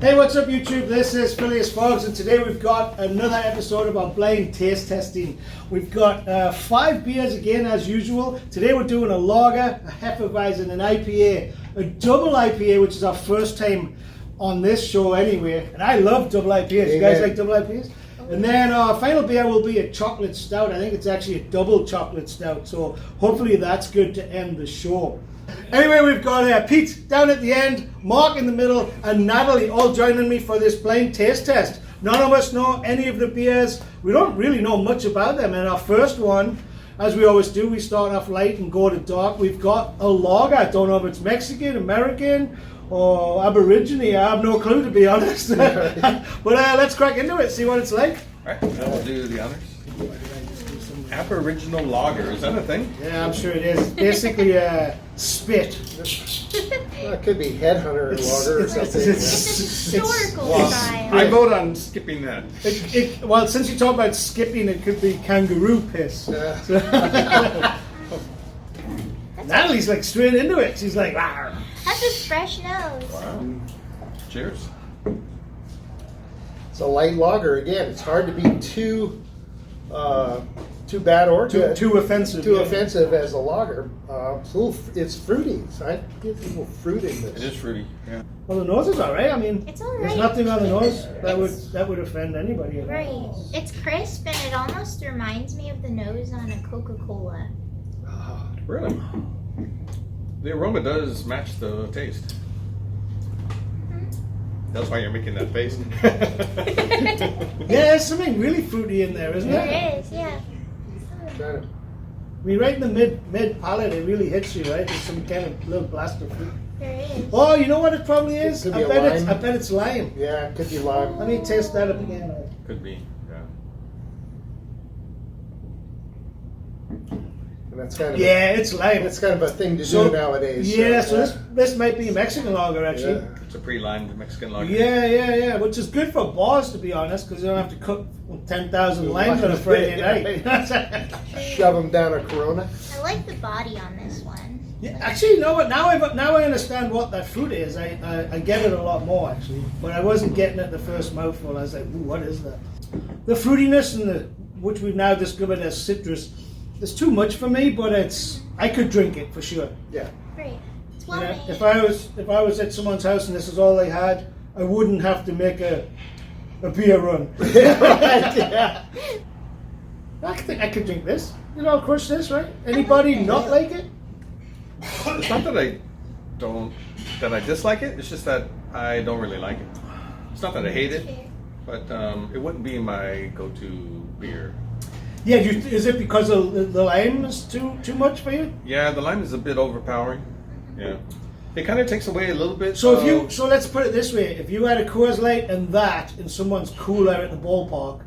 Hey, what's up YouTube? This is Phileas Fogs, and today we've got another episode of our blind taste testing. We've got 5 beers again as usual. Today we're doing a lager, a Hefeweizen, and an IPA. A double IPA, which is our first time on this show anyway. And I love double IPAs. You guys like double IPAs? And then our final beer will be a chocolate stout. I think it's actually a double chocolate stout, so hopefully that's good to end the show. Anyway, we've got Pete down at the end, Mark in the middle, and Natalie all joining me for this blind taste test. None of us know any of the beers. We don't really know much about them. And our first one, as we always do, we start off light and go to dark. We've got a lager. I don't know if it's Mexican, American, or Aborigine. I have no clue, to be honest. But let's crack into it, see what it's like. All right, I'll do the honors. Aboriginal lager, is that a thing? Yeah, I'm sure it is. Basically, spit. Well, it could be headhunter lager or something. It's a historical style. I vote on skipping that. Well, since you talk about skipping, it could be kangaroo piss. Natalie's like straight into it. She's like, "Rawr." That's a fresh nose. Wow. Cheers. It's a light lager. Again, it's hard to be too bad or good. Too offensive. Too yeah. offensive as a lager. It's fruity. So I give people fruit in this. It is fruity, yeah. Well, the nose is alright. I mean, It's all right. there's nothing on the nose that would offend anybody. Right. It's crisp and it almost reminds me of the nose on a Coca-Cola. Really? The aroma does match the taste. That's why you're making that face. Yeah, there's something really fruity in there, isn't there? There is, yeah. Kind of. I mean, right in the mid palate, it really hits you, right? There's some kind of little blast of fruit. There is. Oh, you know what it probably is? Could I be a bet lime. it's lime. Yeah, it could be lime. Let me taste that up again. Could be, yeah. And that's kind of Yeah, it's lime. that's kind of a thing to So- do nowadays. Yeah, so this might be Mexican lager actually. Yeah. It's a pre-limed Mexican lager. Yeah, which is good for bars, to be honest, because you don't have to cook 10,000 limes on a Friday night. Shove them down a Corona. I like the body on this one. Yeah, actually, you know what? Now I understand what that fruit is. I get it a lot more actually, but I wasn't getting it the first mouthful. I was like, ooh, what is that? The fruitiness and which we've now discovered as citrus, is too much for me, but I could drink it for sure. Yeah. Great. It's You well know, made. if I was at someone's house and this is all they had, I wouldn't have to make a beer run. Yeah. I think I could drink this. You know, crush this, right? Anybody not like it? It's not that I dislike it, it's just that I don't really like it. It's not that I hate it, but it wouldn't be my go-to beer. Yeah, is it because of the lime is too much for you? Yeah, the lime is a bit overpowering. Yeah. It kind of takes away a little bit. So let's put it this way: if you had a Coors Light and that in someone's cooler at the ballpark,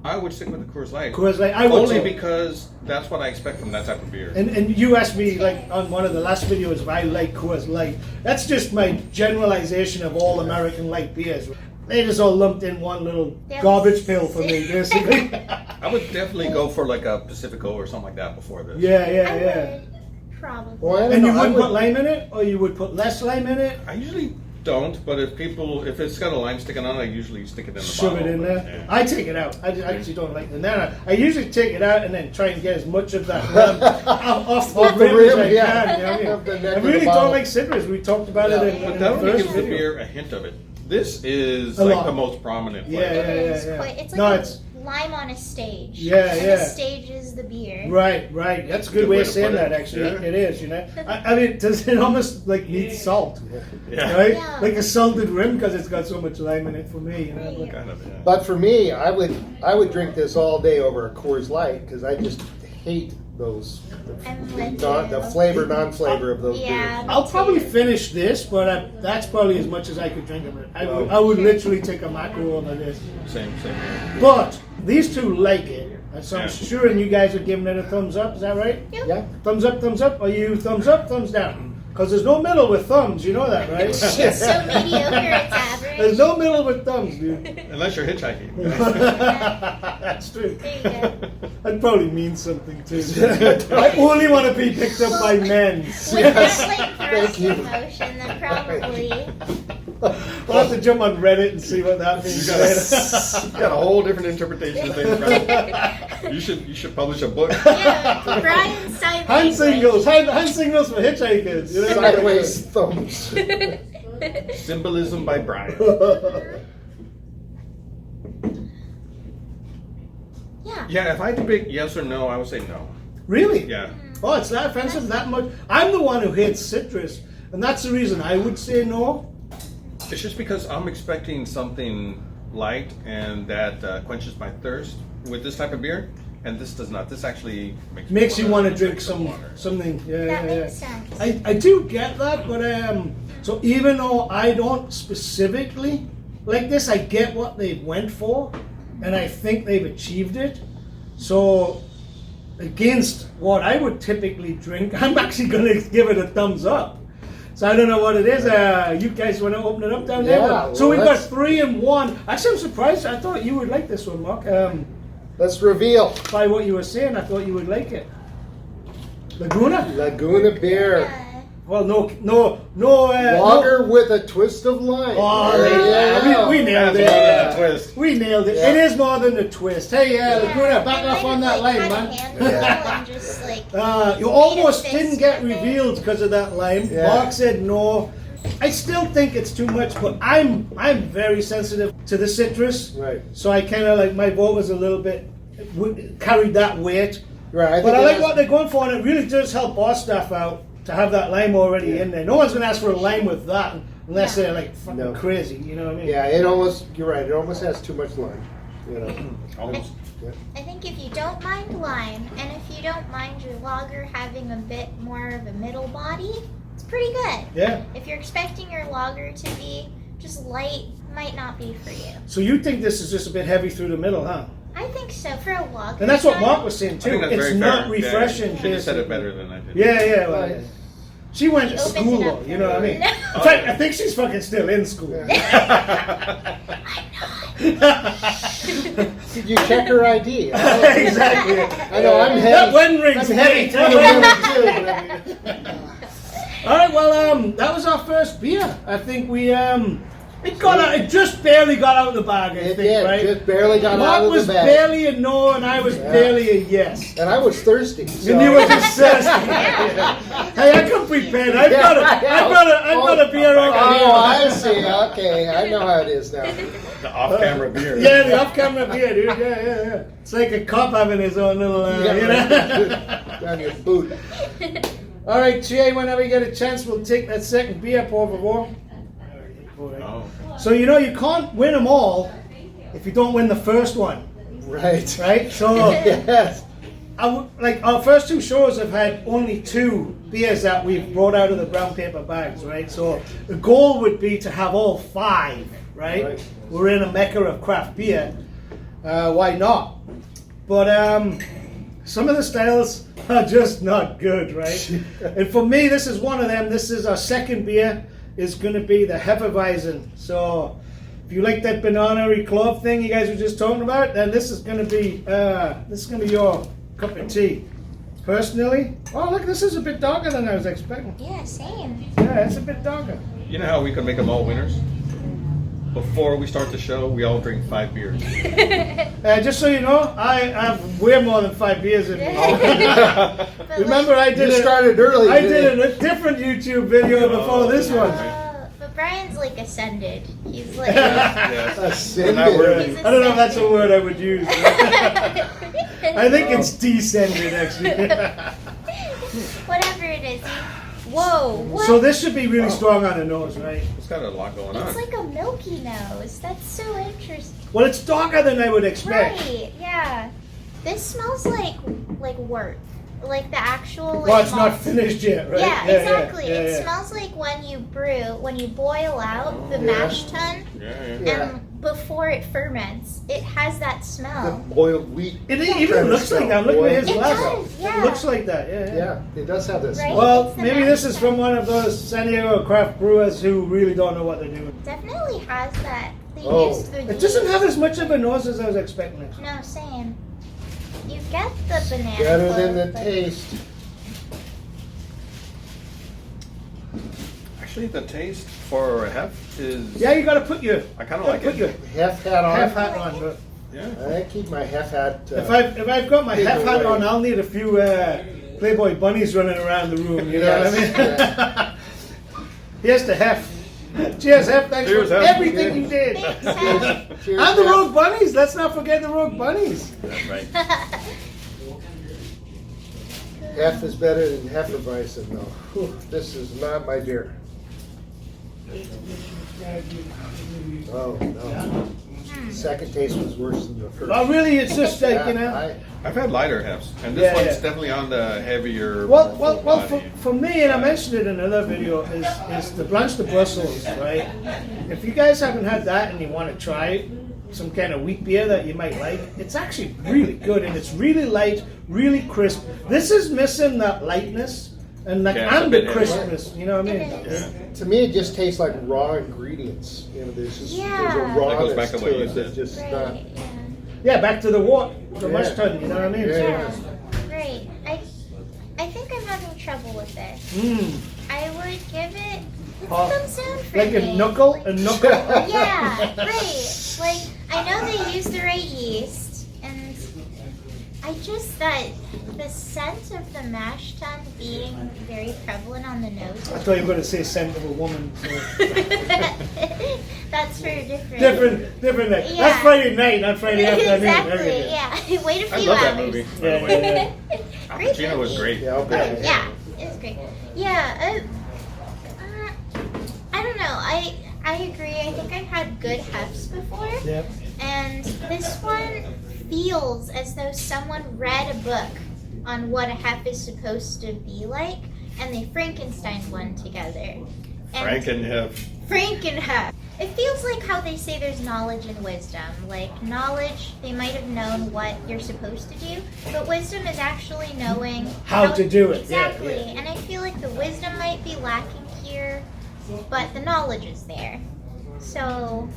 I would stick with the Coors Light. Coors Light, I would Only too. because that's what I expect from that type of beer. And you asked me like on one of the last videos if I like Coors Light. That's just my generalization of all American light beers. They just all lumped in one little garbage pill for me, basically. I would definitely go for like a Pacifico or something like that before this. Yeah. I would probably. Well, I don't And you know, I wouldn't would- put lime in it, or you would put less lime in it? I usually don't, but if it's got a lime sticking on it, I usually stick it in the Shove bottle. it in but, there. yeah. I take it out. I actually don't like it. And then I usually take it out and then try and get as much of that rim off Off the the rim as rim, I yeah. can. You know what I mean? Of the neck I of the really bottle. don't like citrus. We talked about Yeah. it in But the that only first gives the video. beer a hint of it. This is A like lot. the most prominent Yeah, flavor. It is yeah. quite. It's like No, a it's- lime on a stage. Yeah, and yeah. The stage is the beer. Right. That's a good way of to saying put it. that, actually. Yeah. It is, you know. I mean, does it almost like need salt? Yeah. Right? Yeah. Like a salted rim because it's got so much lime in it for me, you know. But, Kind of, yeah. But for me, I would drink this all day over a Coors Light because I just hate those I'm with the you. flavor non-flavor of those Yeah. beers. I'll probably finish this, but that's probably as much as I could drink of it. I would literally take a macro over this. Same. But these two like it. So I'm Yeah. sure and you guys are giving it a thumbs up, is that right? Yep. Yeah. Thumbs up, or you thumbs up, thumbs down? Because there's no middle with thumbs, you know that, right? It's so mediocre, it's average. There's no middle with thumbs, dude. Unless you're hitchhiking. That's true. There you go. That probably means something too. I only want to be picked up by men. With that like Thank thrust you. of motion, then probably. We'll have to jump on Reddit and see what that means. You got a whole different interpretation of things, right? You should publish a book. Yeah, Brian's sign Hand signals, hand signals for hitchhikers. You know? Sideways thumbs. Symbolism by Brian. Yeah. Yeah, if I had to pick yes or no, I would say no. Really? Yeah. Oh, it's that offensive that much? I'm the one who hates citrus, and that's the reason I would say no. It's just because I'm expecting something light and that quenches my thirst with this type of beer, and this does not. This actually Makes you want to drink some water. something. Yeah, That yeah, makes yeah. sense. I do get that, but so even though I don't specifically like this, I get what they went for, and I think they've achieved it. So against what I would typically drink, I'm actually going to give it a thumbs up. So I don't know what it is. You guys want to open it up down there? Yeah, So well, we've got let's- 3 and 1. Actually, I'm surprised. I thought you would like this one, Mark. Let's reveal. By what you were saying, I thought you would like it. Laguna? Laguna beer. Yeah. Well, no. Lager with a twist of lime. Oh, There you yeah, go. we nailed That's more than it. a twist. We nailed it. Yeah. It is more than a twist. Hey, Laguna, back I off might on have, that line, had a man. handful and just, like, You almost fist didn't get with it. revealed because of that lime. Yeah. Mark said no. I still think it's too much, but I'm very sensitive to the citrus. Right. So I kind of like my vote was a little bit carried that weight. Right. But I it like has- what they're going for, and it really does help our stuff out to have that lime already in there. No one's going to ask for a lime with that unless they're like fucking No. crazy. You know what I mean? Yeah, it almost. You're right. It almost has too much lime. You know. Almost. I think if you don't mind lime, and if you don't mind your lager having a bit more of a middle body, it's pretty good. Yeah. If you're expecting your lager to be just light, might not be for you. So you think this is just a bit heavy through the middle, huh? I think so for a lager. And that's what style. Mark was saying I too. think that's It's very not fair. refreshing. Yeah, she just said it basically. better than I did. Yeah. Well, Right. she went She to opened school it up though. You know what I mean? for In her. fact, I think she's fucking still in school. Did you check her ID? Exactly. I know I'm heavy. That one ring's I'm heavy. through the middle, too, but I mean- All right. Well, that was our first beer. I think we it got out. It just barely got out of the bag. I It think, did. right? Just barely got Mark out of was the bag. barely a no, and I was Yeah. barely a yes. And I was thirsty. So. And you were just thirsty. Hey, I come prepared. I've got a beer over Oh, here. I see. Okay, I know how it is now. The off-camera beer. Yeah, the off-camera beer, dude. Yeah. It's like a cop having his own little, you know. On your boot. All right, Jay. Whenever you get a chance, we'll take that second beer, por favor. Oh. So you know you can't win them all if you don't win the first one, Right. right? So Yes. like our first 2 shows have had only 2 beers that we've brought out of the brown paper bags, right? So the goal would be to have all 5, right? Right. We're in a mecca of craft beer. Why not? But some of the styles are just not good, right? And for me, this is one of them. This is our second beer. Is going to be the Hefeweizen. So if you like that banana-y clove thing you guys were just talking about, then this is going to be your cup of tea. Personally, oh look, this is a bit darker than I was expecting. Yeah, same. Yeah, it's a bit darker. You know how we could make them all winners? Before we start the show, we all drink 5 beers. Just so you know, I have way more than 5 beers in me. But Remember, I You did started early. I didn't did a different YouTube video before this one. but Brian's like ascended. He's like. Yes. Ascended. We're not worthy. He's I don't know if that's a word I would use. I think it's descended actually. Whatever it is. Whoa, what? So this should be really strong on the nose, right? It's got a lot going It's on. like a milky nose. That's so interesting. Well, it's darker than I would expect. Right, yeah. This smells like wort. Like the actual like Well, it's not malt. finished yet, right? Yeah, exactly. yeah, It yeah. smells like when you boil out the Yeah. mash tun, Yeah. Yeah. and before it ferments, it has that The smell. boiled wheat. It even looks like that. Look at his It glass. does, yeah. It looks like that, yeah. Yeah, it does have this. Right. Well, It's the maybe this is mash from one of those San Diego craft brewers who really don't know what they're doing. Definitely has that. They Oh. used the It doesn't yeast. have as much of a nose as I was expecting. Actually. No, same. You get the banana. Better than clove, the but- taste. Actually, the taste for a hef is. Yeah, you got to put your. I kind of like put it. your Half hat on. half hat on. But Yeah. I keep my half hat. if I've got my hidden half hat away. on, I'll need a few Playboy bunnies running around the room. You know what I mean? Yes, Here's the hef. Cheers, hef. Thanks Cheers, for Hef. everything you did. Thanks, Hef. Cheers, And the Hef. rogue bunnies. Let's not forget the rogue bunnies. That's right. Half is better than Hefeweizen, though. Whew, this is not my beer. Oh, no. Second taste was worse than the first. Well, really, it's just like, you know. I- I've had lighter hefs, and this Yeah, one's yeah. definitely on the heavier. Well, more full for, body. for me, and I mentioned it in another video, is the Blanche de Brussels, right? If you guys haven't had that and you want to try some kind of wheat beer that you might like, it's actually really good, and it's really light, really crisp. This is missing that lightness and Yeah, it's a and the bit heavy. crispness. You know what I mean? It is. To me, it just tastes like raw ingredients. You know, there's just there's Yeah. a That rawness goes back to what you it that's said. just not. Right, yeah. Yeah, back to the wort, the Yeah. mustard. You know what I mean? Yeah. Yeah, right. I think I'm having trouble with it. Mm. I would give it Oh, thumbs down for like me. a knuckle, a knuckle. Yeah, right. Like, I know they use the right yeast, and I just that the scent of the mash tun being very prevalent on the nose. I thought you were going to say scent of a woman. So. That's for a different. Different night. Yeah. That's Friday night, not Friday afternoon. Exactly. Okay. Yeah. Wait a few I love that hours. movie. By Yeah, the way. yeah, Al Great Pacino was movie. great. Yeah, I'll bet. Yeah, it's great. Yeah, I don't know. I agree. I think I've had good hefs before, Yep. and this one feels as though someone read a book on what a hef is supposed to be like, and they Frankenstein one together. And Frankenhef. Frankenhef. It feels like how they say there's knowledge and wisdom. Like, knowledge, they might have known what you're supposed to do, but wisdom is actually knowing How to do it, yeah, Exactly. yeah. And I feel like the wisdom might be lacking here, but the knowledge is there. So,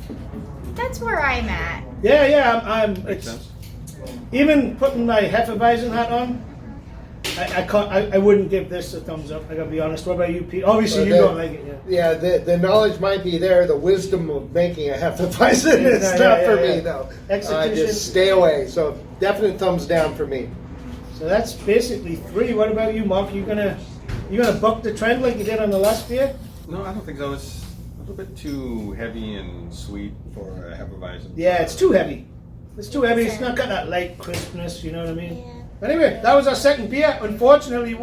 that's where I'm at. Yeah, I'm Makes it's, sense. even putting my Hefeweizen hat on, I wouldn't give this a thumbs up. I gotta be honest. What about you, Pete? Obviously, you don't like it. Yeah, the knowledge might be there. The wisdom of making a Hefeweizen is Yeah, not yeah, for yeah. me, though. Execution. Just stay away. So definite thumbs down for me. So that's basically 3. What about you, Mark? You gonna buck the trend like you did on the last beer? No, I don't think so. It's a little bit too heavy and sweet for a Hefeweizen. Yeah, it's too heavy. It's too heavy. It's not got that light crispness. You know what I mean? Yeah. Anyway, that was our second beer. Unfortunately,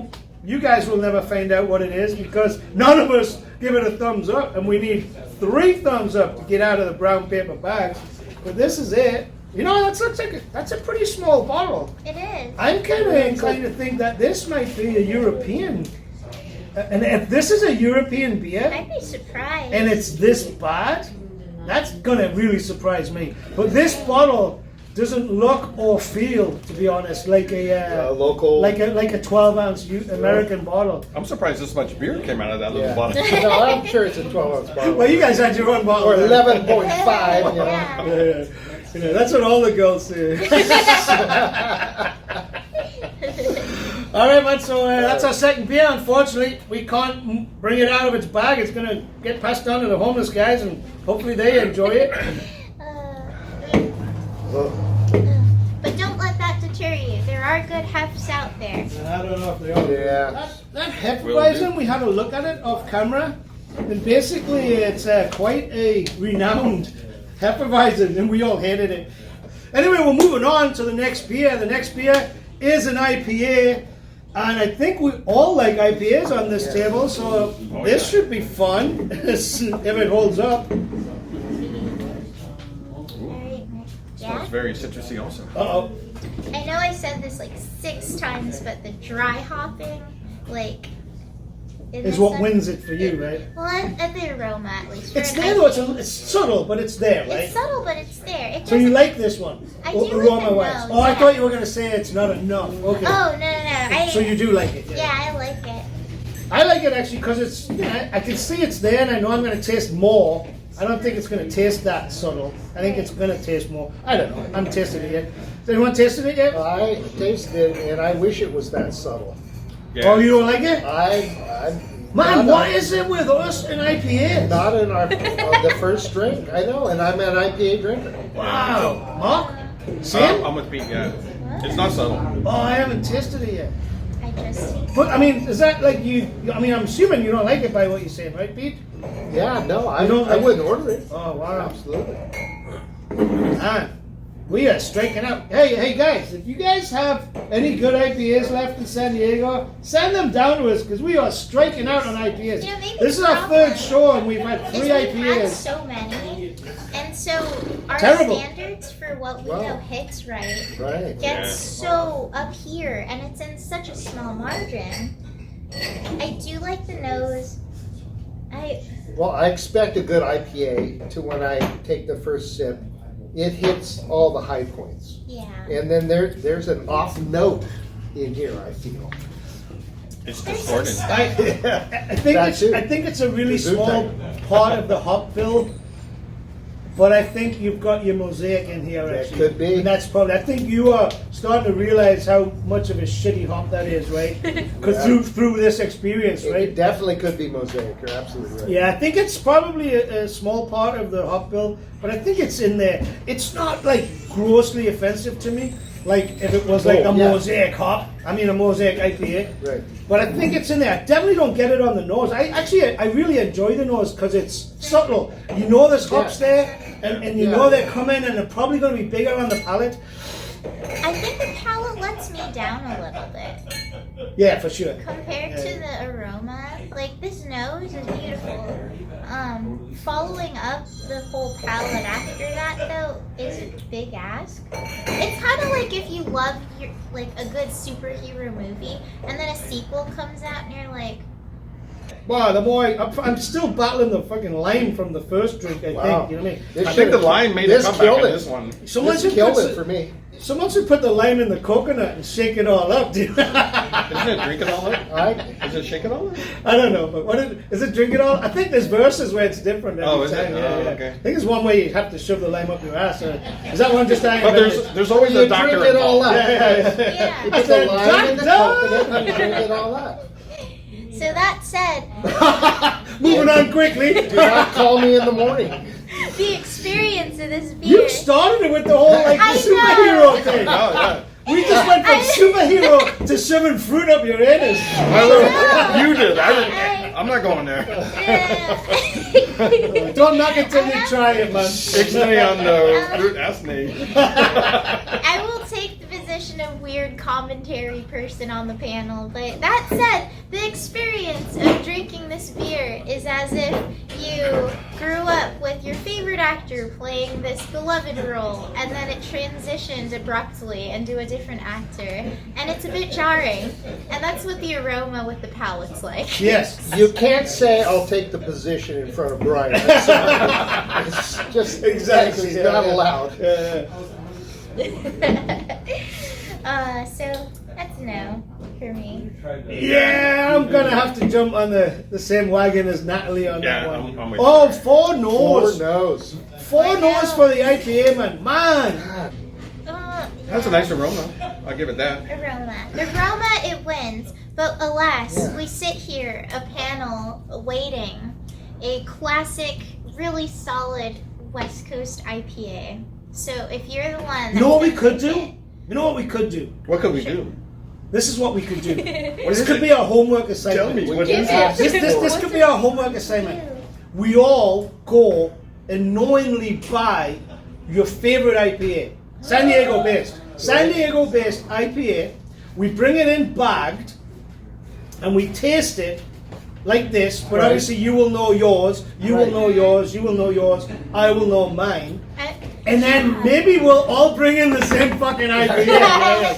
you guys will never find out what it is because none of us give it a thumbs up, and we need 3 thumbs up to get out of the brown paper bags. But this is it. You know, that's a pretty small bottle. It is. I'm kind of inclined to think that this might be a European. And if this is a European beer I'd be surprised. and it's this bad, that's gonna really surprise me. But this bottle doesn't look or feel, to be honest, like a Local. like a 12-ounce American bottle. I'm surprised this much beer came out of that little Yeah. bottle. No, I'm sure it's a 12-ounce bottle. Well, you guys had your own bottle. Or then. 11.5, you know. Yeah. Yeah. You know, that's what all the girls say. All right, man. So that's our second beer. Unfortunately, we can't bring it out of its bag. It's gonna get passed on to the homeless guys, and hopefully they enjoy it. Well, But don't let that deter you. There are good hefs out there. I don't know if they are. yeah. That Hefeweizen, we had a look at it off camera, and basically it's quite a renowned Hefeweizen, and we all hated it. Anyway, we're moving on to the next beer. The next beer is an IPA, and I think we all like IPAs on this table, so this should be fun if it holds up. Smells very citrusy also. Uh-oh. I know I said this like 6 times, but the dry hopping, like, in Is this what one- wins it for you, right? Well, at the aroma at least. For It's an there IPA. though, it's subtle, but it's there, right? It's subtle, but it's there. It So you doesn't- like this one? I do like the aroma-wise. nose, Oh, I yeah. thought you were going to say it's not enough. Okay. Oh, no. So you do like it? Yeah, I like it. I like it actually because it's. I can see it's there, and I know I'm going to taste more. I don't think it's going to taste that subtle. I think it's going to taste more. I don't know. I haven't tasted it yet. Has anyone tasted it yet? I tasted it, and I wish it was that subtle. Yeah. Oh, you don't like it? Man, what is it with us and IPAs? Not in our the first drink. I know, and I'm an IPA drinker. Wow. Mark? Same? I'm with Pete, yeah. It's not subtle. Oh, I haven't tasted it yet. I just But, I mean, is that like you... I mean, I'm assuming you don't like it by what you're saying, right, Pete? Yeah, no, I don't like- wouldn't order it. Oh, wow. Absolutely. Man, we are striking out. Hey guys, if you guys have any good IPAs left in San Diego, send them down to us because we are striking out on IPAs. You know, maybe This is the our problem third show and we've had is 3 we've had IPAs. so many, and so our Terrible. standards for what we Wow. know hits right Right. gets Yeah. so up here, and it's in such a small margin. I do like the nose. Well, I expect a good IPA to when I take the first sip, it hits all the high points. Yeah. And then there's an off note in here, I feel. It's There's discordant. some I think That it's too. I think it's a really The zoo small type. part of the hop bill, but I think you've got your mosaic in here That actually. could be. And that's probably. I think you are starting to realize how much of a shitty hop that is, right? Because Yeah. through this experience, right? It definitely could be mosaic. You're absolutely right. Yeah, I think it's probably a small part of the hop bill, but I think it's in there. It's not like grossly offensive to me, like if it was like Oh, a yeah. mosaic hop. I mean, a mosaic IPA. Right. But I think it's in there. I definitely don't get it on the nose. I really enjoy the nose because it's subtle. You know there's hops Yeah. there, and you Yeah. know they're coming, and they're probably going to be bigger on the palate. I think the palate lets me down a little bit Yeah, for sure. compared to the aroma. Like this nose is beautiful. Following up the whole palate after that though is a big ask. It's kind of like if you love like a good superhero movie and then a sequel comes out and you're like, Wow, the more I'm still battling the fucking lime from the first drink. I Wow. think you know what I mean. This I think the should've- lime made a this comeback killed in it. this one. Someone This should killed put it for me. Someone should put the lime in the coconut and shake it all up, dude. Isn't it drink it all up? I, Is it shake it all up? I don't know, but is it drink it all? I think there's verses where it's different every Oh, is it? time. Oh, okay. I think there's one way you have to shove the lime up your ass. Is that one just dying? But there's always you a doctor drink it all involved. up. yeah. You put the lime in the Doctor! coconut and you drink it all up. So that said, Moving on quickly. Do not call me in the morning. the experience of this beer. You started it with the whole like I superhero know. thing. Oh, yeah. We just went from superhero to shoving fruit up your anus. You did. I'm not going there. Don't knock it till you try it, man. Ixnay on the fruit asnay. I will take the position of weird commentary person on the panel, but that said, the experience of drinking this beer is as if you grew up with your favorite actor playing this beloved role, and then it transitioned abruptly into a different actor, and it's a bit jarring, and that's what the aroma with the palate's like. Yes. You can't say I'll take the position in front of Brian. It's just Exactly. It's not allowed. So that's no for me. Yeah, I'm gonna have to jump on the same wagon as Natalie on Yeah, that one. I'm with Oh, you. 4 no's. 4 no's. 4 no's for the IPA, man. Man. That's a nice aroma. I'll give it that. Aroma. The aroma, it wins. But alas, Yeah. we sit here, a panel, waiting. A classic, really solid West Coast IPA. So if you're the one You know what we that's could gonna do? You know what we could do? What could we do? This is what we could do. What This is could it? be our homework assignment. Tell me. We What can is ask it? This for- could be our homework assignment. We all go and knowingly buy your favorite IPA. San Diego based. San Diego based IPA. We bring it in bagged and we taste it like this, but Right. obviously you will know yours, you will Right. know yours, you will know yours, I will know mine. I- And then maybe we'll all bring in the same fucking IPA. Yeah.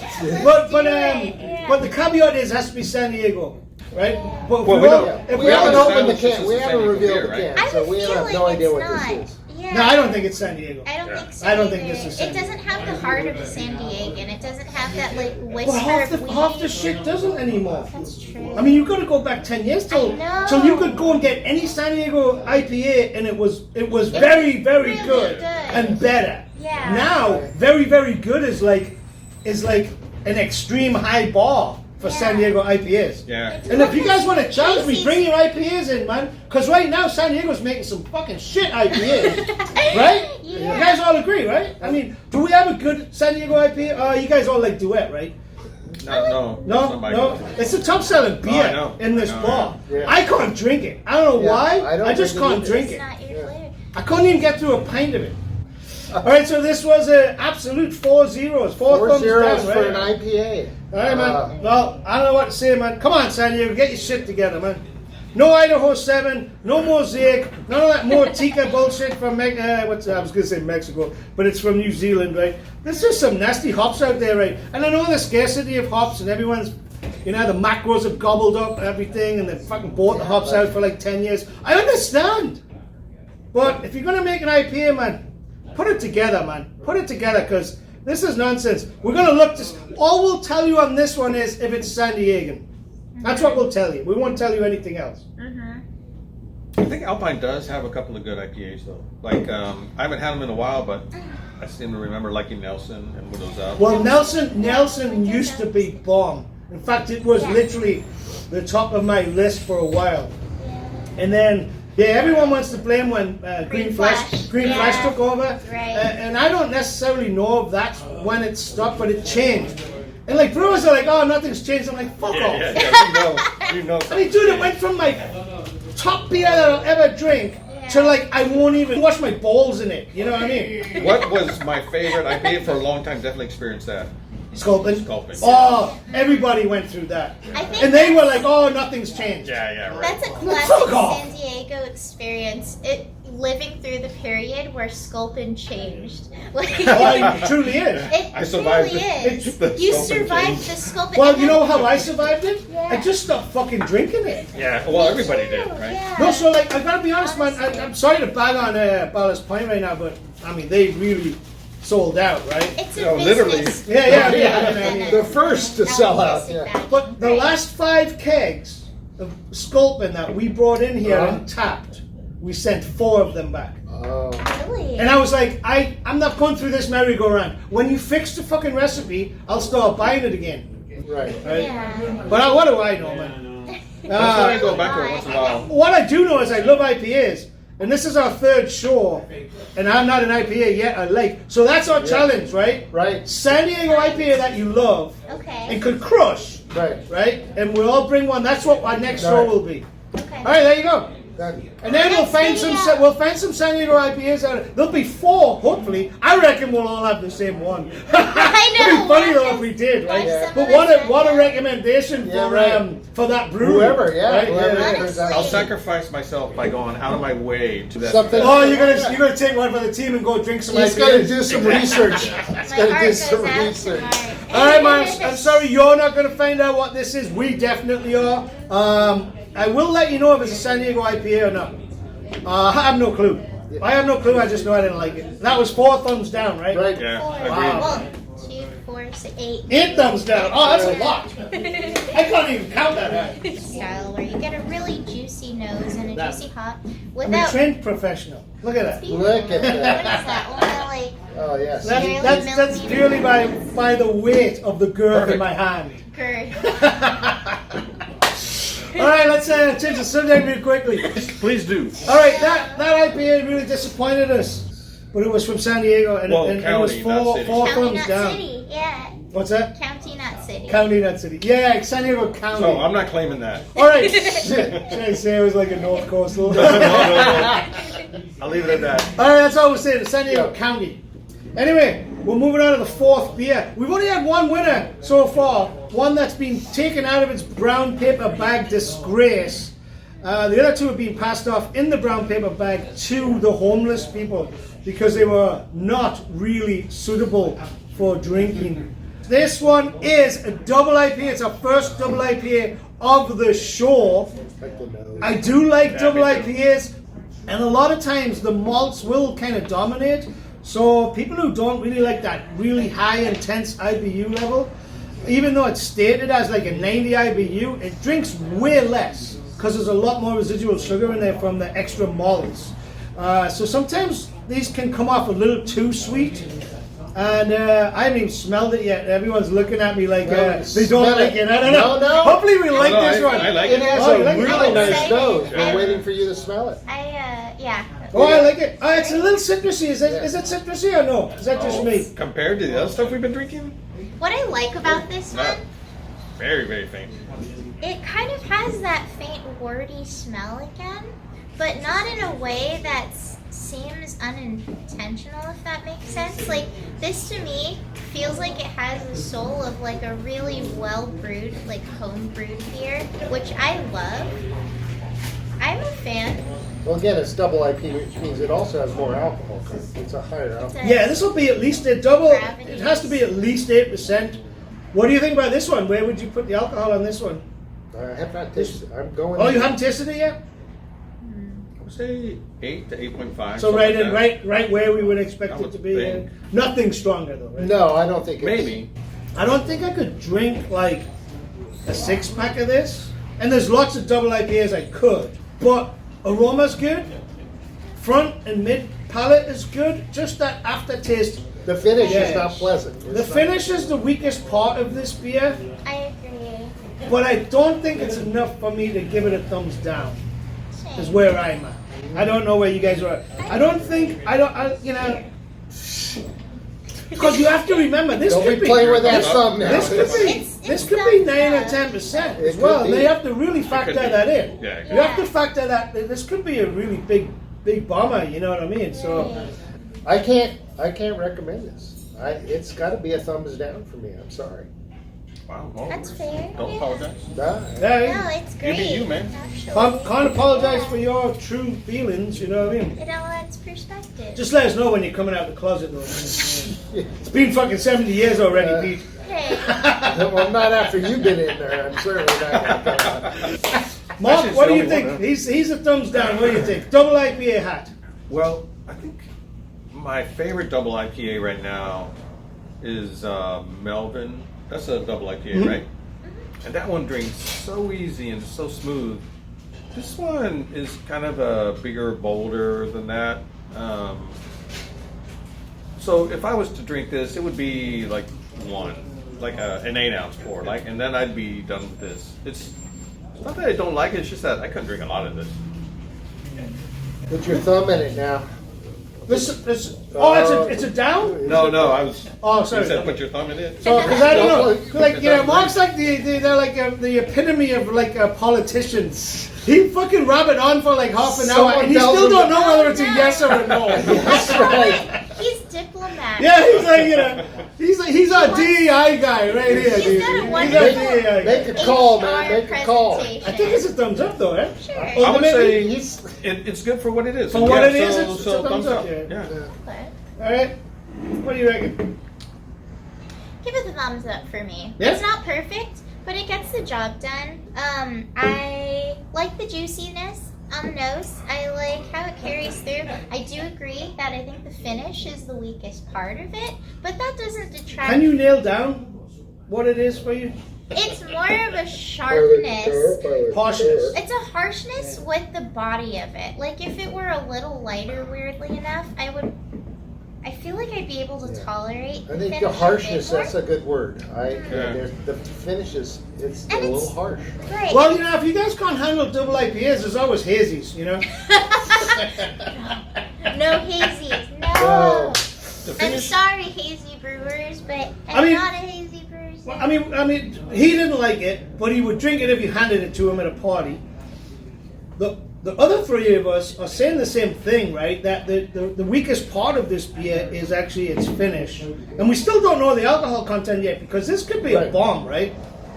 But the caveat is it has to be San Diego, right? But if Well, we we all- don't- if We we all haven't know, opened the established this can. is We a haven't San Diego revealed beer, the right? can, I so have a we have feeling no idea it's what not. this is. Yeah. no, I don't think it's San Diego. I don't Yeah. think so. I don't think either. this is San It doesn't have the heart of a San Diegan. It doesn't have that like whisper Well, half of the weed. half the shit doesn't anymore. That's true. I mean, you've got to go back 10 years till I know. till you could go and get any San Diego IPA, and it was very really good good. and better. Yeah. Now, very good is like an extreme high bar for San Diego IPAs. Yeah. And if you guys want to challenge me, bring your IPAs in, man. Because right now, San Diego's making some fucking shit IPAs. Right? Yeah. You guys all agree, right? I mean, do we have a good San Diego IPA? You guys all like Duet, right? No. No. It's a top-selling beer in this bar. Yeah. I can't drink it. I don't know why. I just can't drink It's it. not your flavor. I couldn't even get through a pint of it. All right, so this was an absolute 4 zeros. 4 thumbs zeros down, for right? an IPA. All right, man. Well, I don't know what to say, man. Come on, San Diego, get your shit together, man. No Idaho 7, no Mosaic, none of that Moretica bullshit from I was going to say Mexico, but it's from New Zealand, right? There's just some nasty hops out there, right? And I know the scarcity of hops, and everyone's, the macros have gobbled up everything, and they've fucking bought the hops out for like 10 years. I understand. But if you're going to make an IPA, man, put it together, man. Put it together, because this is nonsense. We're going to look this. All we'll tell you on this one is if it's San Diegan. That's what we'll tell you. We won't tell you anything else. I think Alpine does have a couple of good IPAs though. Like I haven't had them in a while, but I seem to remember liking Nelson and Widow's Up. Well, Nelson used to be bomb. In fact, it was literally the top of my list for a while. And then, everyone wants to blame when Green Flash took over. Right. And I don't necessarily know if that's when it stopped, but it changed. And like brewers are like, oh, nothing's changed. I'm like, fuck off. You know. I mean, dude, it went from like top beer that I'll ever drink to like I won't even wash my balls in it. You know what I mean? What was my favorite IPA for a long time? Definitely experienced that. Sculpin. Oh, Everybody went through that. I think And they were like, oh, nothing's changed. Yeah, right. that's a Fuck classic off. San Diego experience. Living through the period where Sculpin changed. Like, Well, it truly is. It I survived truly it. is. The You Sculpin survived change. the Sculpin. Well, and you then- know how I survived it? Yeah. I just stopped fucking drinking it. Yeah, well, Me everybody too, did, right? yeah. No, so like, I gotta be honest, man, Honestly. I'm sorry to bag on Ballast Point right now, but I mean, they really sold out, right? It's a No, literally. business. Yeah, than yeah. a The first to sell out, altruistic yeah. value. But the Right. last 5 kegs of Sculpin that we brought in here Uh-huh. and tapped, we sent 4 of them back. Oh. Really? And I was like, I'm not going through this merry-go-round. When you fix the fucking recipe, I'll start buying it again. Right. Right? Yeah. But what do I know, man? That's why I go back to it once in a while. What I do know is I love IPAs. And this is our 3rd show. And I'm not an IPA yet, I like. So that's our challenge, right? Right. San Diego IPA that you love Okay. and could crush, Right. right? And we'll all bring one. That's what our next show Right. will be. Okay. All right, there you go. Done. And then we'll Next find video. we'll find some San Diego IPAs out. There'll be 4, hopefully. I reckon we'll all have the same one. I know. It'd be funny though if we did, right? Yeah. But what a recommendation Yeah, for right. For that brewery. Whoever, yeah, right? whoever Yeah. turns Honestly. out. I'll sacrifice myself by going out of my way to that. Something- Oh, you're gonna take one for the team and go drink some He's IPAs. got to do some research. He's My got to heart do goes some out to research. Mark. All right, man. I'm sorry you're not going to find out what this is. We definitely are. I will let you know if it's a San Diego IPA or not. I have no clue. I have no clue. I just know I didn't like it. That was 4 thumbs down, right? Right. Yeah, Four. agreed. 1, 2, 4, 6, 8. 8 thumbs down. Oh, that's a lot. I can't even count that high. Style where you get a really juicy nose and a That- juicy hop I'm a without. trained professional. Look at that. Look at What is that. that? One like Oh, yes. Barely That's purely by the weight of the girth in my hand. curd. All right, let's change the subject real quickly. Please do. All right, that IPA really disappointed us, but it was from San Diego, and, Well, and it was county, not 4 city. County, thumbs not down. city. Yeah. What's that? County, not city. County, not city. Yeah, San Diego County. So I'm not claiming that. All right. Should I say it was like a North Coastal? No. I'll leave it at that. All right, that's all we're saying. San Diego Yeah. County. Anyway, we're moving on to the 4th beer. We've only had one winner so far. One that's been taken out of its brown paper bag disgrace. The other 2 have been passed off in the brown paper bag to the homeless people because they were not really suitable for drinking. This one is a double IPA. It's our first double IPA of the show. I do like double me too. IPAs, and a lot of times the malts will kind of dominate. So people who don't really like that really high intense IBU level, even though it's stated as like a 90 IBU, it drinks way less because there's a lot more residual sugar in there from the extra malts. So sometimes these can come off a little too sweet. And I haven't even smelled it yet. Everyone's looking at me like No, they don't smell like it. I don't know. No. Hopefully we like No, this one. I like It it. has Oh, a you like it? really I'm nice excited. nose. Yeah. We're waiting for you to smell it. Yeah. Oh, I like it. It's a little citrusy. Is it citrusy or no? Is that just me? Compared to the other stuff we've been drinking, What I like about this not one, very, very faint. it kind of has that faint wordy smell again, but not in a way that seems unintentional, if that makes sense. Like, this to me feels like it has the soul of like a really well brewed, like home brewed beer, which I love. I'm a fan. Well, again, it's double IPA, which means it also has more alcohol. 'Cause it's a higher alcohol. Yeah, this will be at least a double. Gravity. It has to be at least 8%. What do you think about this one? Where would you put the alcohol on this one? I have not tasted it. I'm going. Oh, you haven't tasted it yet? I would say 8 to 8.5. So something like that. right where we would expect I it would to be. think. Nothing stronger though, right? No, I don't think it's. Maybe. I don't think I could drink like a 6-pack of this. And there's lots of double IPAs I could. But aroma's good. Front and mid palate is good. Just that aftertaste. The finish Yes. is not pleasant. The It's not- finish is the weakest part of this beer. I agree. But I don't think it's enough for me to give it a thumbs down. Is where I'm at. I don't know where you guys are at. I don't think, because you have to remember, this Don't could be be, playing with that this, thumb now. this could be, It's this could be thumbs 9 or up. 10% It as well. could And be. they have to really factor be. that in. Yeah, it You have to factor that, this could be a really big bomber, you know what I mean? So, I can't recommend this. It's got to be a thumbs down for me. I'm sorry. Wow. Well, That's fair. Don't Yeah. apologize. Nah. hey, No, it's great. be you, man. Actually. can't apologize for your true feelings, you know what I mean? It all adds perspective. Just let us know when you're coming out the closet though. It's been fucking 70 years already, Pete. Hey, Well, not after you've been in there. I'm certainly not going to come out. Mark, Actually, it's what do the you only think? one, huh? He's a thumbs down. What do you think? Double IPA hat. Well, I think my favorite double IPA right now is Melvin. That's a double IPA, Mhm. right? And that one drinks so easy and so smooth. This one is kind of a bigger, bolder than that. So if I was to drink this, it would be like an 8-ounce pour, and then I'd be done with this. It's not that I don't like it; it's just that I couldn't drink a lot of this. Put your thumb in it now. It's a down. No, I was. Oh, You sorry. said put your thumb in it. So, because I don't know, No, like Mark's like they're like the epitome of politicians. He fucking rabbit on for like half an hour, Someone and he tells still him don't to- know whether it's a yes or a no. That's right. he's diplomat. Yeah, he's like he's our DEI guy right here. He's dude. got a He's wonderful- our DEI Make guy. a call, man. Make a call. I think it's a thumbs up though, eh? Sure. Oh, I would maybe say it's good for what it is. For what Yeah, it is, so- it's so a thumbs up, yeah. Yeah. Okay. All right. What do you reckon? Give it a thumbs up for me. Yeah? It's not perfect, but it gets the job done. I like the juiciness on the nose. I like how it carries through. I do agree that I think the finish is the weakest part of it, but that doesn't detract. Can you nail down what it is for you? It's more of a sharpness. Harshness. It's a harshness with the body of it. Like if it were a little lighter, weirdly enough, I feel like I'd be able to tolerate. I think finish the a bit harshness, more. that's a good word. Yeah. The finish is it's a And little it's- harsh. Right. Well, if you guys can't handle double IPAs, there's always hazies, you know? No hazies. No. No. The I'm finish, sorry, hazy brewers, but I'm I mean- not a hazy person. Well, I mean, he didn't like it, but he would drink it if you handed it to him at a party. The other three of us are saying the same thing, right? That the weakest part of this beer is actually its finish, and we still don't know the alcohol content yet because this could be a Right. bomb, right?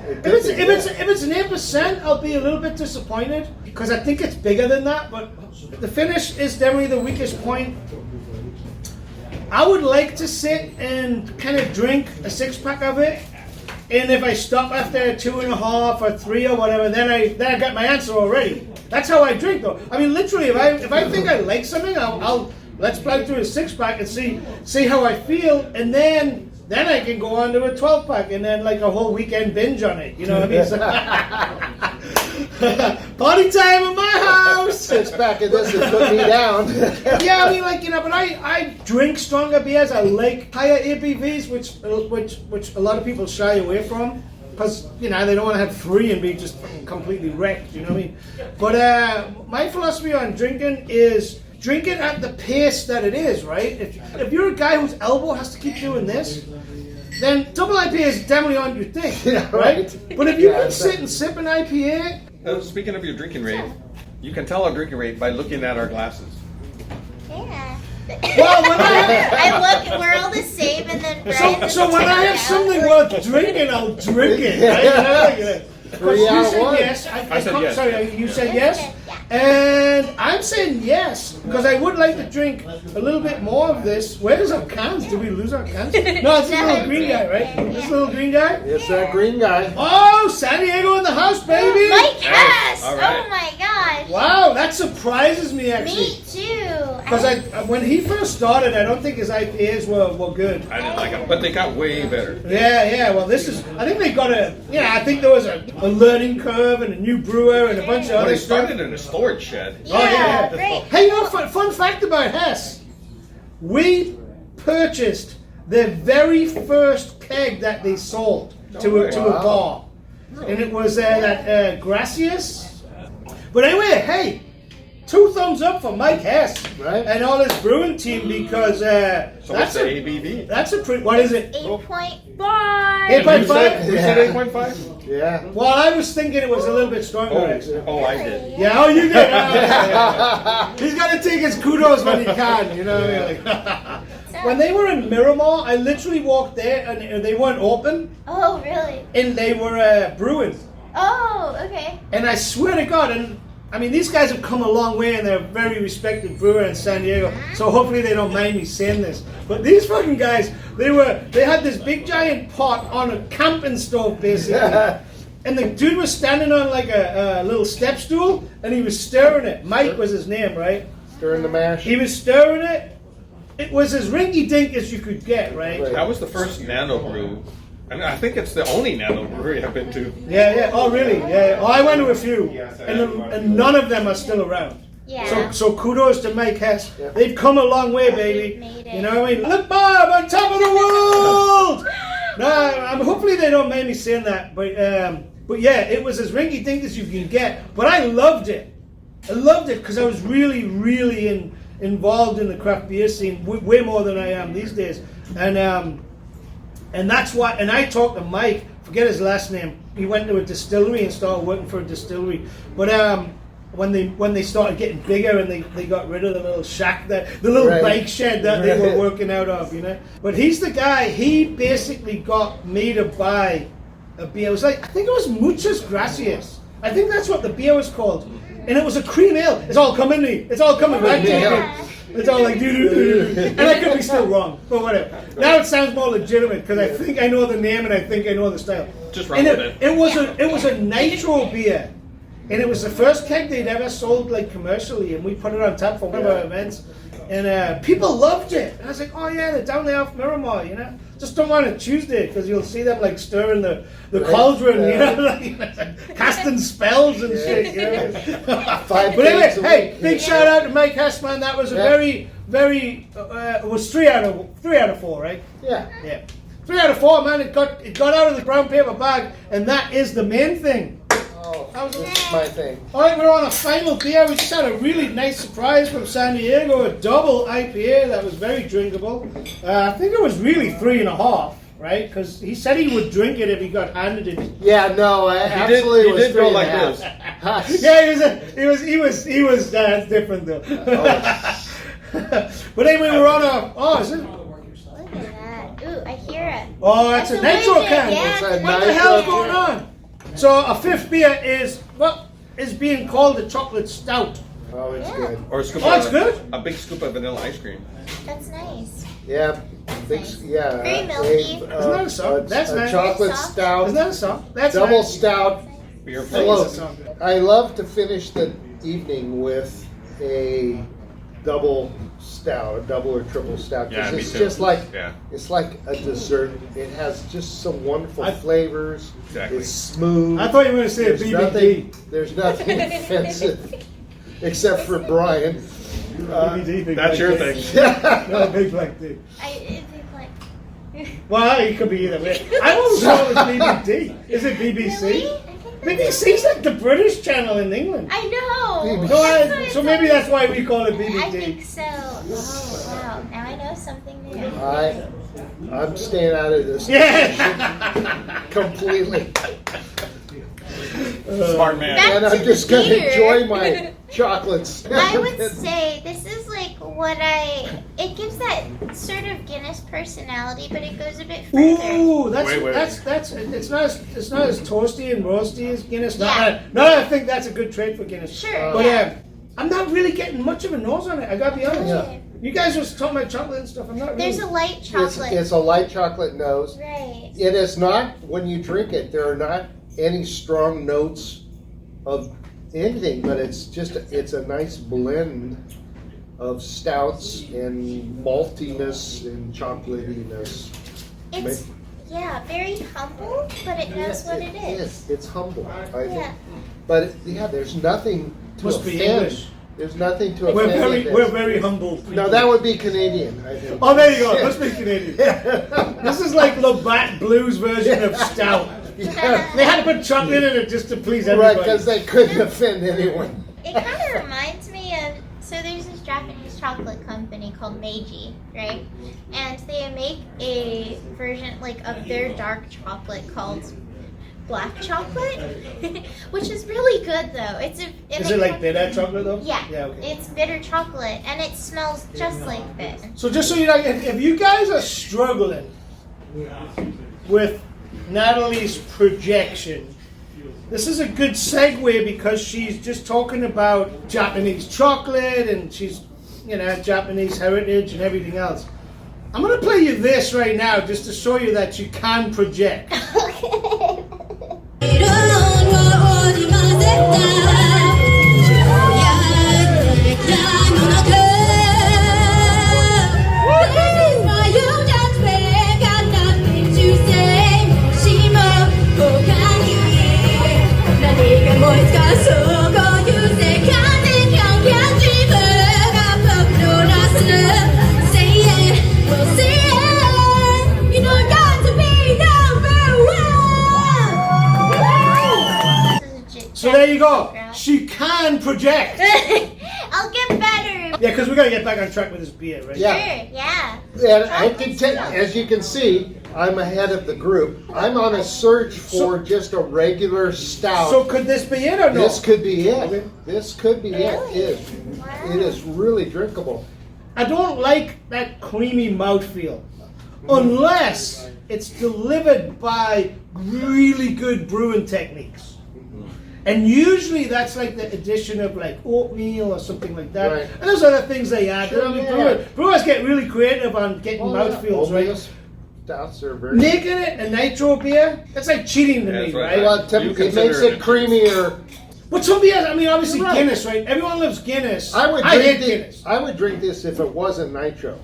It If it's could be, if it's an 8%, I'll be a little bit disappointed because I think it's bigger than that. But the finish is definitely the weakest point. I would like to sit and kind of drink a 6-pack of it, and if I stop after 2.5 or 3 or whatever, then I got my answer already. That's how I drink, though. I mean, literally, if I think I like something, I'll let's plug through a 6-pack and see how I feel, and then I can go on to a 12-pack and then like a whole weekend binge on it. You know what I mean? So- Party time in my house. six pack of this and put me down. Yeah, I mean, like, you know, but I drink stronger beers. I like higher ABVs, which a lot of people shy away from. Because, you know, they don't want to have 3 and be just fucking completely wrecked, you know what I mean? But my philosophy on drinking is drink it at the pace that it is, right? If you're a guy whose elbow has to keep doing this, then double IPA is definitely on your thing, Yeah, right? But if you can sit and sip an IPA... Speaking of your drinking rate, you can tell our drinking rate by looking at our glasses. Yeah. Well, when I look, we're all the same, and then Brian So when I have something worth drinking, I'll drink it, right? Because you said yes. I said yes. Sorry, you said yes? Yeah. And I'm saying yes, because I would like to drink a little bit more of this. Where's our cans? Did we lose our cans? No, it's this little green guy, right? This little green guy? It's that green guy. Oh, San Diego in the house, baby! Mike Hess! All right. Oh my gosh! Wow, that surprises me, actually. Me too. Because when he first started, I don't think his IPAs were good. I didn't like them, but they got way better. Yeah, well this is, I think they got I think there was a learning curve and a new brewer and a bunch of Well, other they stuff. started in a storage shed. Yeah, great. Hey, you know, fun fact about Hess. We purchased their very first keg that they sold to a bar. And it was that Gracias. But anyway, hey, 2 thumbs up for Mike Hess Right. and all his brewing team because So what's the ABV? that's a pretty, what is it? 8.5. 8.5? We said 8.5? Yeah. Well, I was thinking it was a little bit stronger, actually. Oh, I did. Yeah, oh, you did. He's got to take his kudos when he can, you know. Like, when they were in Miramar, I literally walked there and they weren't open, Oh, really? and they were brewing. Oh, okay. And I swear to God, and I mean, these guys have come a long way, and they're a very respected brewer in San Diego. So hopefully they don't mind me saying this. But these fucking guys, they had this big giant pot on a camping stove, basically. And the dude was standing on like a little step stool, and he was stirring it. Mike was his name, right? Stirring the mash. He was stirring it. It was as rinky-dink as you could get, right? Right. That was the first nano brew. And I think it's the only nano brewery I've been to. Yeah. Oh, really? Yeah. Oh, I went to a few, and none of them are still around. Yeah. So kudos to Mike Hess. Yeah. They've come a long way, baby. Made it. You know what I mean? Look, Bob, on top of the world. No, hopefully they don't mind me saying that, but yeah, it was as rinky-dink as you can get. But I loved it. I loved it because I was really involved in the craft beer scene way more than I am these days, and that's why. And I talked to Mike. Forget his last name. He went to a distillery and started working for a distillery. But when they started getting bigger and they got rid of the little shack, the little Right. bike shed that they were working out of, you know. But he's the guy. He basically got me to buy a beer. It was like, I think it was Muchas Gracias. I think that's what the beer was called. And it was a cream ale. It's all coming to me. It's all coming back to me. It's all like doo-doo-doo. And I could be still wrong, but whatever. Now it sounds more legitimate because I think I know the name and I think I know the style. Just run And with it. it was a nitro beer, and it was the first keg they'd ever sold like commercially, and we put it on tap for one of our events, and people loved it. And I was like, oh yeah, they're down there off Miramar, you know. Just don't want it Tuesday because you'll see them like stirring the cauldron, you know, like casting spells and shit, you know. Five But anyway, days a hey, week. big shout out to Mike Hessman. That was a very, it was 3 out of 4, right? Yeah. Yeah. 3 out of 4, man. It got out of the brown paper bag, and that is the main thing. Oh, That was this is my thing. All right, we're on a final beer. We just had a really nice surprise from San Diego, a double IPA that was very drinkable. I think it was really 3.5, right? Because he said he would drink it if he got handed it. Yeah, no, I absolutely he was did go 3.5. like this. Yeah, he was. That's different though. But anyway, we're on a. Oh, is it? Look at that. Ooh, I hear it. Oh, that's a That's nitro amazing. can. Yeah, It's a it's What the nitro hell's can. going on? So a fifth beer is what is being called a chocolate stout. Oh, it's Yeah. good. Or a scoop Oh, it's of, good? A big scoop of vanilla ice cream. That's nice. Yeah, big, yeah. Very milky. Isn't Isn't that a song? That's nice. chocolate Soft. stout, Isn't that a song? That's double nice. stout. Beer That float. is a song. I love to finish the evening with a double stout, a double or triple stout, Yeah, because me it's too. just like Yeah. it's like a dessert. It has just some wonderful I- flavors. Exactly. It's smooth. I thought you were going to say a There's BBD. nothing. There's nothing offensive except for Brian. BBD, big That's black your dick. thing. No, big black dick. It's like. Well, it could be either way. I always thought it was BBD. Is it BBC? Really? BBC's like the British channel in England. I know. BBC. No, That's what so it's maybe always- that's why we call it BBD. I think so. Oh wow! Now I know something new. I'm staying out of this Yeah. completely. Smart man. Back And to I'm the just going to beer. enjoy my chocolates. I would say this is like it gives that sort of Guinness personality, but it goes a bit further. Ooh, that's Wait. it's not as toasty and roasty as Guinness. Yeah. No, I think that's a good trade for Guinness. Sure. But yeah. I'm not really getting much of a nose on it. I gotta be honest. Yeah. You guys were talking about chocolate and stuff. I'm not really. There's a light chocolate. It's a light chocolate nose. Right. It is not, when you drink it, there are not any strong notes of anything, but it's a nice blend of stouts and maltiness and chocolatiness. It's very humble, but it knows what it is. It's humble, I think. Yeah. But there's nothing to Must be offend. English. There's nothing to we're offend. very in this. we're very humble. No, that would be Canadian, I think. Oh, there you go. Must be Canadian. This is like Labatt Blues version of stout. Yeah. They had to put chocolate in it just to please Right, everybody. because they couldn't offend anyone. It kind of reminds me of, so there's this Japanese chocolate company called Meiji, right? And they make a version like of their dark chocolate called black chocolate, which is really good though. Is it like bitter chocolate though? Yeah, okay. it's bitter chocolate and it smells just like this. So just so you know, if you guys are struggling with Natalie's projection, this is a good segue because she's just talking about Japanese chocolate and she's, Japanese heritage and everything else. I'm going to play you this right now just to show you that you can project. So there you go. She can project. I'll get better. Yeah, because we got to get back on track with this beer, right? Yeah. Sure, yeah. And I can as you can see, I'm ahead of the group. I'm on a search for just a regular stout. So could this be it or no? This could be it. This could be Really? it. Wow. It is really drinkable. I don't like that creamy mouthfeel unless it's delivered by really good brewing techniques. And usually that's like the addition of like oatmeal or something like that. Right. And there's other things they add. Sure, I mean, yeah. brewers get really creative on getting mouthfeels, right? Stouts are very. Making it a nitro beer, that's like cheating to Yeah, me, that's right? right. Well, You it consider makes it it creamier. But some beers, I mean, obviously You're right. Guinness, right? Everyone loves Guinness. I would hate drink Guinness. I would drink this if it wasn't nitro.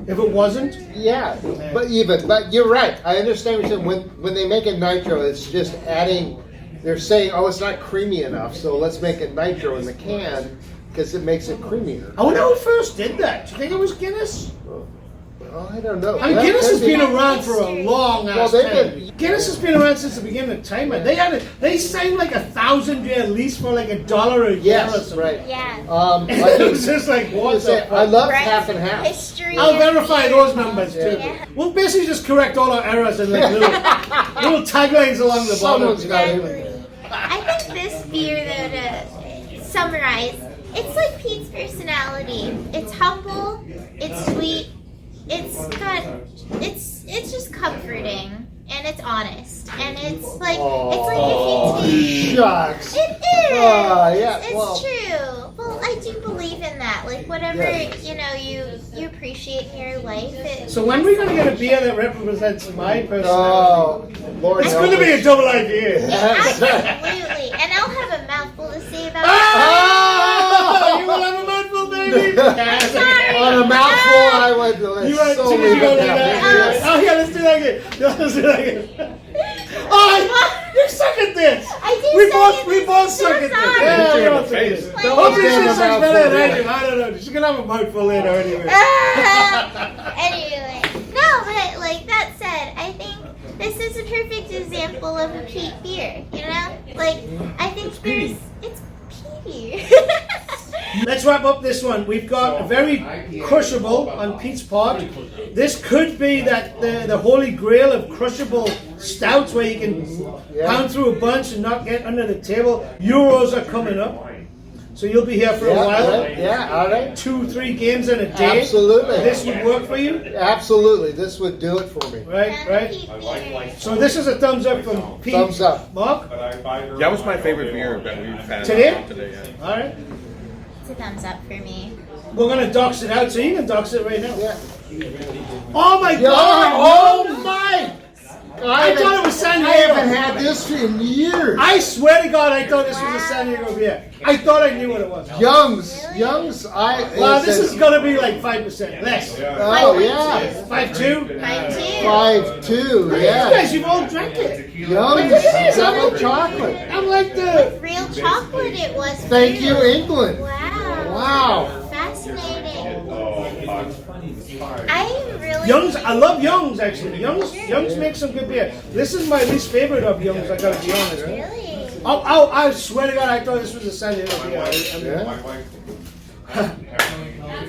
If it wasn't, Yeah, but you're right. I understand what you're saying. When they make it nitro, it's just adding. They're saying, oh, it's not creamy enough, so let's make it nitro in the can because it makes it creamier. I wonder who first did that. Do you think it was Guinness? Well, I don't know. I mean, That Guinness could has be. been around for a long ass Well, time. Guinness has been around since the beginning of time. Man. They signed like 1,000 year lease for like $1 a year or Yes, something. right. Yeah. It was just like what the I fuck? love Right. half and half. History. I'll of verify beer. those numbers too. Yeah. We'll basically just correct all our errors and like little taglines along the bottom. Someone's got it. Exactly. I think this beer, though, to summarize, it's like Pete's personality. It's humble, it's sweet, it's just comforting, and it's honest, and it's like if you take. Shucks. It is. Yeah, It's well. true. Well, I do believe in that. Like whatever Yeah. you appreciate in your life. So when are we gonna get a beer that represents my personality? Oh, Lord It's help going to be us. a double IPA. Absolutely, and I'll have a mouthful to say about it. Ah! You will have a mouthful, baby. On a mouthful, I would. You want so to many go like good that? yes. Oh yeah, let's do that again. Let's do that again. Oh, you suck at this. I do We suck both at we this. both I'm so suck at this. sorry. Yeah, Me we too. all don't think it is. Face. Hopefully Don't she have a says better than I mouthful. do. I don't know. She's gonna have a mouthful later anyway. Anyway, no, but like that said, I think this is a perfect example of a peat beer. You know, like I think it's peaty. Let's wrap up this one. We've got a very crushable on Pete's part. This could be that the holy grail of crushable stouts where you can pound through a bunch and not get under the table. Euros are coming up. So you'll be here for a while. Right. Yeah, all right. 2-3 games in a day. Absolutely. This would work for you? Absolutely. This would do it for me. Right, right. Peat beer. So this is a thumbs up from Pete. Thumbs up. Mark? That was my favorite beer that we've had Today? yeah. All right. It's a thumbs up for me. We're going to dox it out, so you can dox it right now. Yeah. Oh my Yeah, God! oh my! I thought it was San I Diego. haven't had this in years. I swear to God, I thought this was a San Diego beer. I thought I knew what it was. Young's. Well, this is going to be like 5% less. Oh yeah. 5.2? 5.2. You Yeah. guys, you've all drank it. Young's double chocolate. I'm like the. Real chocolate it was. Thank too. you, England. Wow. Wow. Fascinating. I really. Young's, I love Young's actually. Young's makes some good beer. This is my least favorite of Young's, I gotta be honest. Really? Oh, I swear to God, I thought this was a San Diego beer.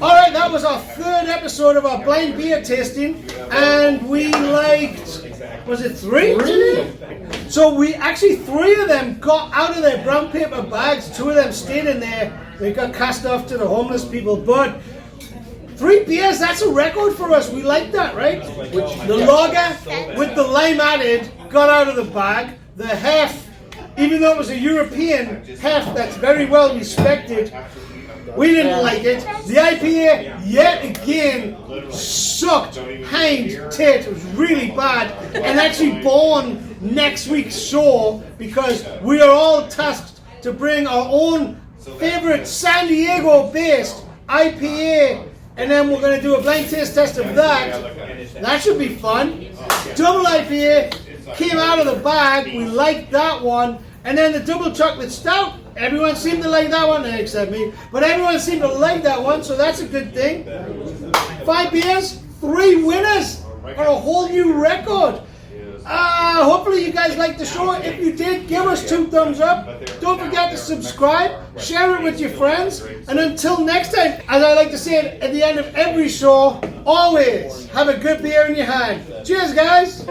All right, that was our third episode of our blind beer tasting, and we liked, was it 3? So we actually 3 of them got out of their brown paper bags. 2 of them stayed in there. They got cast off to the homeless people, but 3 beers, that's a record for us. We like that, right? The lager with the lime added got out of the bag. The hef, even though it was a European hef that's very well respected, we didn't like it. The IPA, yet again, sucked hind tit. It was really bad. And actually born next week's show because we are all tasked to bring our own favorite San Diego-based IPA, and then we're going to do a blind taste test of that. That should be fun. Double IPA came out of the bag. We liked that one. And then the double chocolate stout. Everyone seemed to like that one, except me. But everyone seemed to like that one, so that's a good thing. 5 beers, 3 winners for a whole new record. Hopefully you guys liked the show. If you did, give us 2 thumbs up. Don't forget to subscribe, share it with your friends, and until next time, as I like to say it at the end of every show, always have a good beer in your hand. Cheers, guys.